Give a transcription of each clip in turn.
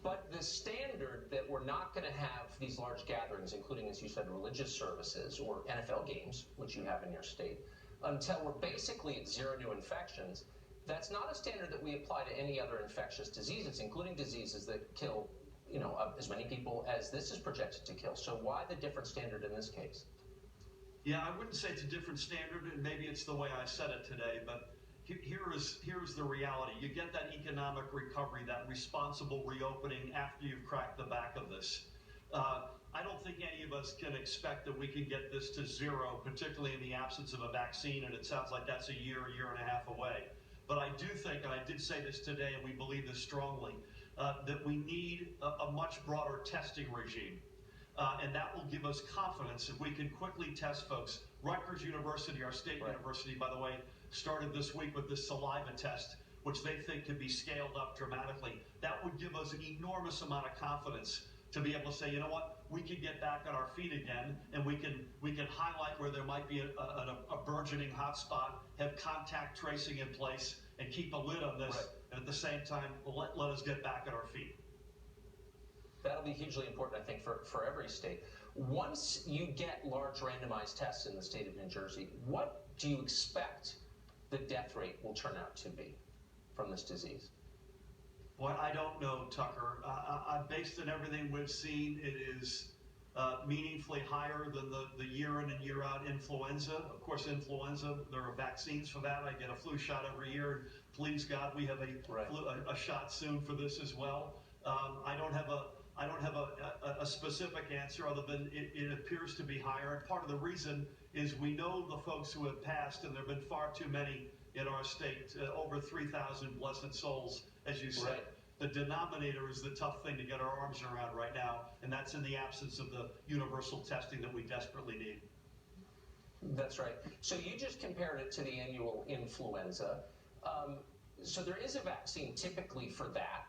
But the standard that we're not going to have these large gatherings, including, as you said, religious services or NFL games, which you have in your state, until we're basically at zero new infections, that's not a standard that we apply to any other infectious diseases, including diseases that kill, as many people as this is projected to kill. So why the different standard in this case? Yeah, I wouldn't say it's a different standard, and maybe it's the way I said it today, but here's the reality. You get that economic recovery, that responsible reopening after you've cracked the back of this. I don't think any of us can expect that we can get this to zero, particularly in the absence of a vaccine, and it sounds like that's a year and a half away. But I do think, and I did say this today, and we believe this strongly, that we need a much broader testing regime. And that will give us confidence if we can quickly test folks. Rutgers University, our state university, by the way, started this week with this saliva test, which they think can be scaled up dramatically. That would give us an enormous amount of confidence to be able to say, you know what, we can get back on our feet again, and we can highlight where there might be a burgeoning hotspot, have contact tracing in place, and keep a lid on this, and at the same time, let us get back on our feet. That'll be hugely important, I think, for every state. Once you get large randomized tests in the state of New Jersey, what do you expect the death rate will turn out to be from this disease? Boy, I don't know, Tucker. Based on everything we've seen, it is meaningfully higher than the year in and year out influenza. Of course, influenza, there are vaccines for that. I get a flu shot every year, and please God, we have a shot soon for this as well. I don't have a specific answer other than it appears to be higher. And part of the reason is we know the folks who have passed, and there have been far too many in our state, over 3,000 blessed souls, as you said. The denominator is the tough thing to get our arms around right now, and that's in the absence of the universal testing that we desperately need. That's right. So you just compared it to the annual influenza. So there is a vaccine typically for that.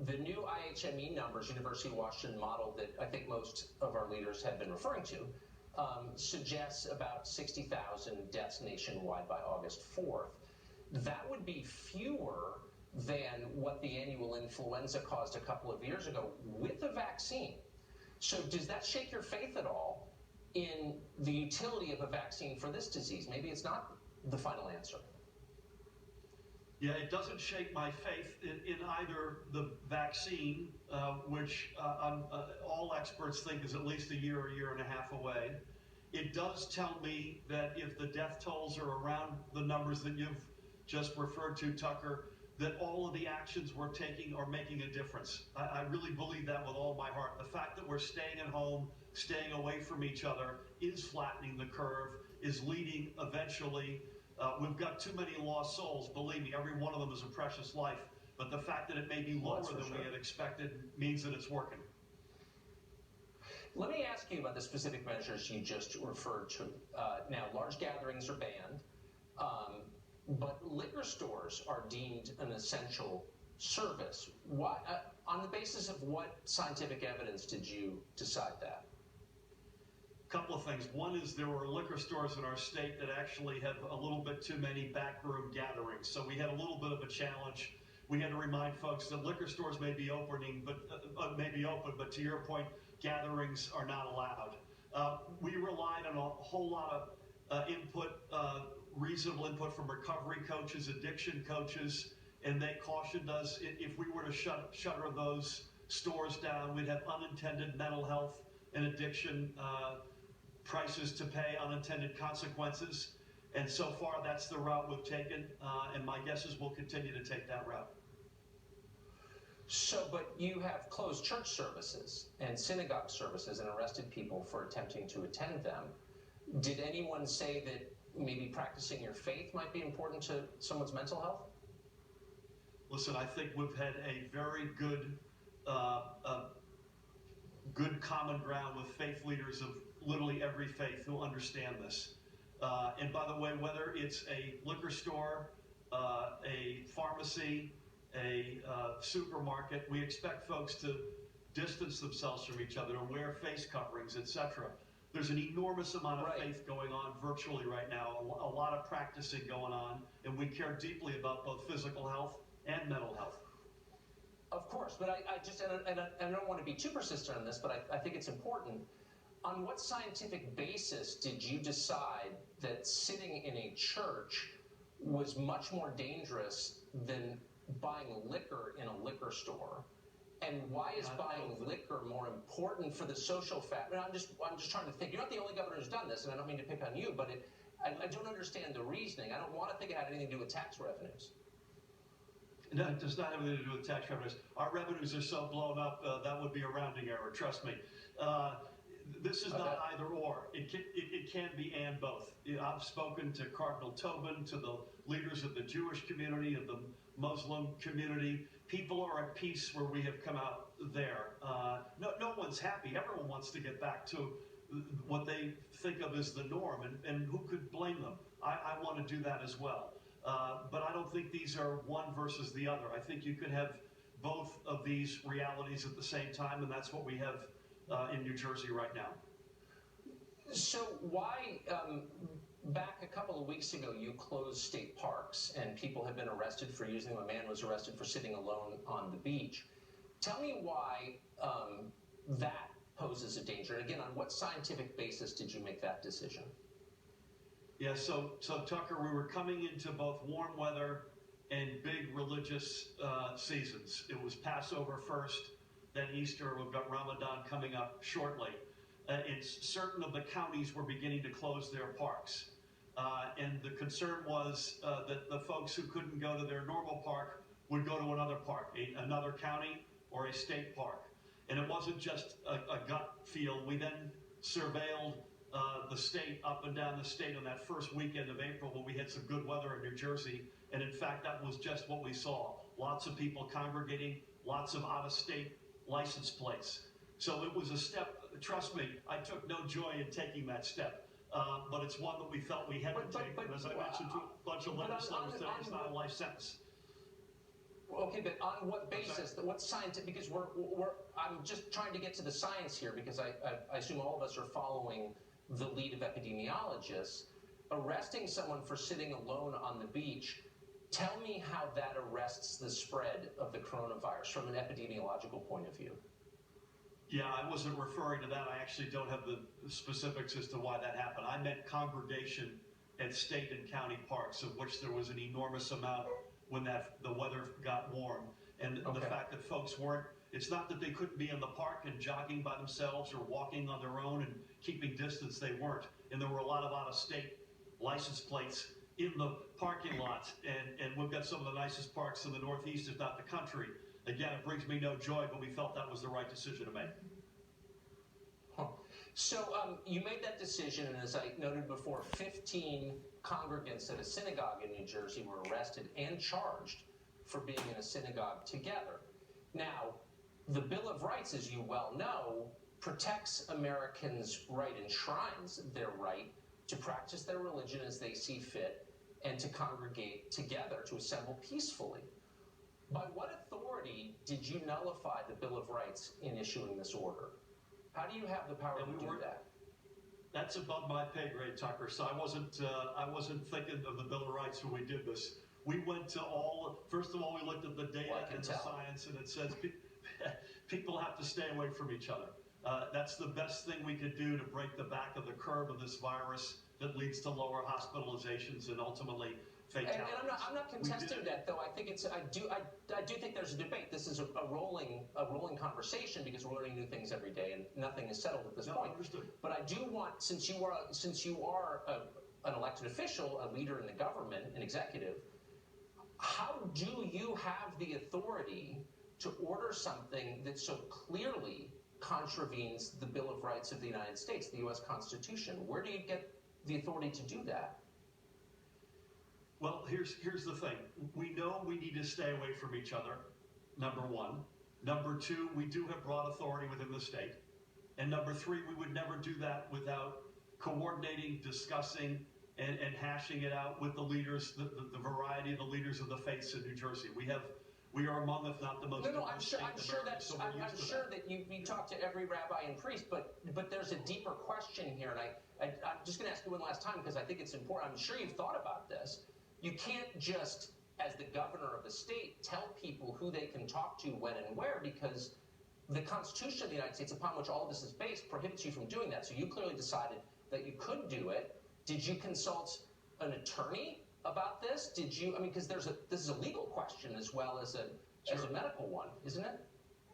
The new IHME numbers, University of Washington model that I think most of our leaders have been referring to, suggests about 60,000 deaths nationwide by August 4th. That would be fewer than what the annual influenza caused a couple of years ago with a vaccine. So does that shake your faith at all in the utility of a vaccine for this disease? Maybe it's not the final answer. Yeah, it doesn't shake my faith in either the vaccine, which all experts think is at least a year and a half away. It does tell me that if the death tolls are around the numbers that you've just referred to, Tucker, that all of the actions we're taking are making a difference. I really believe that with all my heart. The fact that we're staying at home, staying away from each other, is flattening the curve, is leading eventually. We've got too many lost souls. Believe me, every one of them is a precious life. But the fact that it may be lower than we had expected means that it's working. Let me ask you about the specific measures you just referred to. Now, large gatherings are banned, but liquor stores are deemed an essential service. Why, on the basis of what scientific evidence did you decide that? Couple of things. One is there were liquor stores in our state that actually have a little bit too many backroom gatherings. So we had a little bit of a challenge. We had to remind folks that liquor stores may be opening, but but to your point, gatherings are not allowed. We relied on a whole lot of input, reasonable input from recovery coaches, addiction coaches, and they cautioned us if we were to shutter those stores down, we'd have unintended mental health and addiction prices to pay, unintended consequences. And so far, that's the route we've taken, and my guess is we'll continue to take that route. So, but you have closed church services and synagogue services and arrested people for attempting to attend them. Did anyone say that maybe practicing your faith might be important to someone's mental health? Listen, I think we've had a very good common ground with faith leaders of literally every faith who understand this. And by the way, whether it's a liquor store, a pharmacy, a supermarket, we expect folks to distance themselves from each other, to wear face coverings, etc. There's an enormous amount of faith going on virtually right now, a lot of practicing going on, and we care deeply about both physical health and mental health. Of course. course, but I just, and I don't want to be too persistent on this, but I think it's important. On what scientific basis did you decide that sitting in a church was much more dangerous than buying liquor in a liquor store? And why is buying liquor more important for the social fabric? I'm just trying to think. You're not the only governor who's done this, and I don't mean to pick on you, but I don't understand the reasoning. I don't want to think it had anything to do with tax revenues. No, it does not have anything to do with tax revenues. Our revenues are so blown up, that would be a rounding error, trust me. This is not either or. It can be and both. I've spoken to Cardinal Tobin, to the leaders of the Jewish community, of the Muslim community. People are at peace where we have come out there. No one's happy. Everyone wants to get back to what they think of as the norm, and who could blame them? I want to do that as well. But I don't think these are one versus the other. I think you could have both of these realities at the same time, and that's what we have in New Jersey right now. So why, back a couple of weeks ago, you closed state parks and people have been arrested for using them. A man was arrested for sitting alone on the beach. Tell me why that poses a danger. And again, on what scientific basis did you make that decision? Yeah, so Tucker, we were coming into both warm weather and big religious seasons. It was Passover first, then Easter. We've got Ramadan coming up shortly. It's certain of the counties were beginning to close their parks. And the concern was that the folks who couldn't go to their normal park would go to another park, another county or a state park. And it wasn't just a gut feel. We then surveilled the state, up and down the state on that first weekend of April when we had some good weather in New Jersey. And in fact, that was just what we saw. Lots of people congregating, lots of out-of-state license plates. So it was a step, trust me, I took no joy in taking that step. But it's one that we felt we had to take. And as I mentioned to a bunch of legislators today, it's not a life sentence. Okay, but on what basis? What scientific? Because I'm just trying to get to the science here, because I assume all of us are following the lead of epidemiologists. Arresting someone for sitting alone on the beach, tell me how that arrests the spread of the coronavirus from an epidemiological point of view. Yeah, I wasn't referring to that. I actually don't have the specifics as to why that happened. I meant congregation at state and county parks, of which there was an enormous amount when the weather got warm. And the fact that folks weren't, it's not that they couldn't be in the park and jogging by themselves or walking on their own and keeping distance, they weren't. And there were a lot of out-of-state license plates in the parking lot. And we've got some of the nicest parks in the Northeast, if not the country. Again, it brings me no joy, but we felt that was the right decision to make. Huh. So you made that decision, and as I noted before, 15 congregants at a synagogue in New Jersey were arrested and charged for being in a synagogue together. Now, the Bill of Rights, as you well know, protects Americans' right, enshrines their right to practice their religion as they see fit and to congregate together, to assemble peacefully. By what authority did you nullify the Bill of Rights in issuing this order? How do you have the power to do that? That's above my pay grade, Tucker. So I wasn't thinking of the Bill of Rights when we did this. We went to first of all, we looked at the data and the science, and it says people have to stay away from each other. That's the best thing we could do to break the back of the curve of this virus that leads to lower hospitalizations and ultimately fatalities. And I'm not contesting that, though. I think I do think there's a debate. This is a rolling conversation because we're learning new things every day, and nothing is settled at this point. Understood. But I do want, since you are an elected official, a leader in the government, an executive, how do you have the authority to order something that so clearly contravenes the Bill of Rights of the United States, the U.S. Constitution? Where do you get the authority to do that? Well, here's the thing. We know we need to stay away from each other, number one. Number two, we do have broad authority within the state. And number three, we would never do that without coordinating, discussing, and hashing it out with the leaders, the variety of the leaders of the faiths in New Jersey. We are among, if not the most. No, I'm sure that you talk to every rabbi and priest, but there's a deeper question here, and I'm just going to ask you one last time because I think it's important. I'm sure you've thought about this. You can't just as the governor of a state, tell people who they can talk to when and where, because the Constitution of the United States, upon which all of this is based, prohibits you from doing that. So you clearly decided that you could do it. Did you consult an attorney about this? Did you, I mean, because this is a legal question as well as a medical one, isn't it?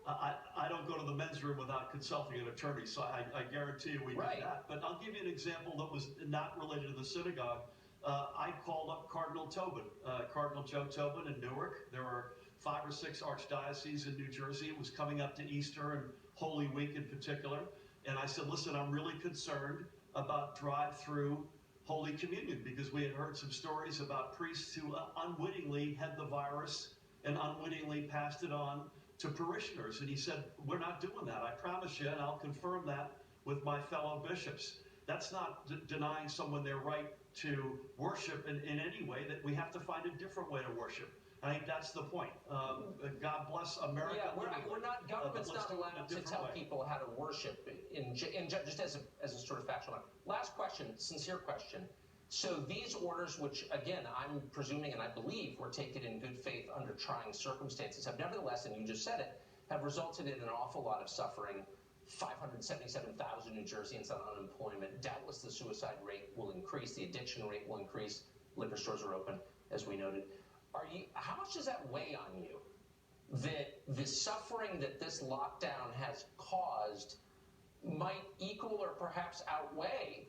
I don't go to the men's room without consulting an attorney, so I guarantee you we did that. But I'll give you an example that was not related to the synagogue. I called up Cardinal Tobin, Cardinal Joe Tobin in Newark. There were 5 or 6 archdioceses in New Jersey. It was coming up to Easter and Holy Week in particular. And I said, listen, I'm really concerned about drive-through Holy Communion, because we had heard some stories about priests who unwittingly had the virus and unwittingly passed it on to parishioners. And he said, we're not doing that. I promise you, and I'll confirm that with my fellow bishops. That's not denying someone their right to worship in any way, that we have to find a different way to worship. I think that's the point. God bless America. Yeah, government's not allowed to tell people how to worship just as a sort of factual matter. Last question, sincere question. So these orders, which again, I'm presuming and I believe were taken in good faith under trying circumstances, have nevertheless, and you just said it, have resulted in an awful lot of suffering. 577,000 New Jerseyans on unemployment. Doubtless the suicide rate will increase, the addiction rate will increase. Liquor stores are open, as we noted. How much does that weigh on you? That the suffering that this lockdown has caused might equal or perhaps outweigh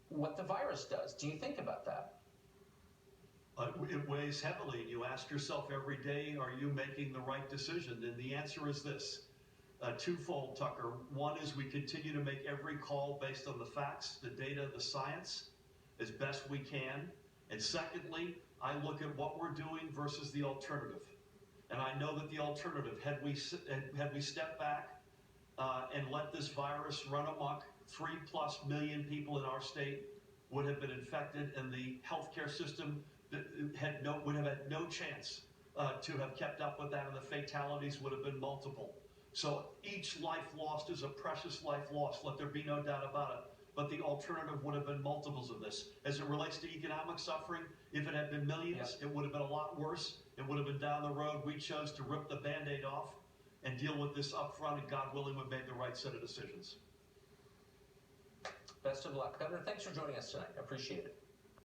what the virus does. Do you think about that? It weighs heavily. You ask yourself every day, are you making the right decision? And the answer is this. Twofold, Tucker. One is we continue to make every call based on the facts, the data, the science, as best we can. And secondly, I look at what we're doing versus the alternative. And I know that the alternative, had we stepped back and let this virus run amok, 3+ million people in our state would have been infected, and the healthcare system would have had no chance to have kept up with that, and the fatalities would have been multiple. So each life lost is a precious life lost, let there be no doubt about it. But the alternative would have been multiples of this. As it relates to economic suffering, if it had been millions, it would have been a lot worse. It would have been down the road. We chose to rip the Band-Aid off and deal with this up front, and God willing, we've made the right set of decisions. Best of luck. Governor, thanks for joining us tonight. I appreciate it.